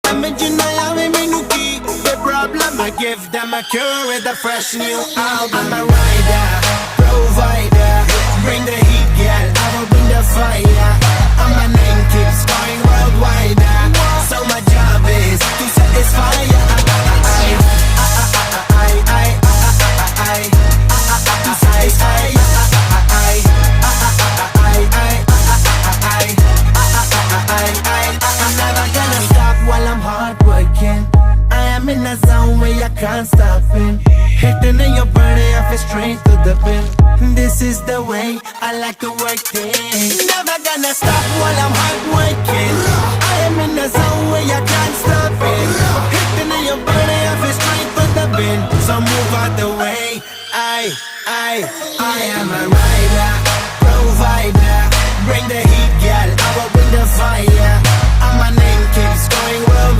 ਸਮਝ ਨਾ ਆਵੇ ਮੈਨੂੰ ਕੀ the problem I give them a cure with a fresh new album I'm a rider, provider bring the heat girl I will bring the fire and my name keeps going worldwide so my job is to satisfy ya in a zone where you can't stop it hitting in your body I feel straight to the pin this is the way I like to work things never gonna stop while I'm hard working I am in a zone where you can't stop it hitting in your body I feel straight to the pin so move out the way I am a rider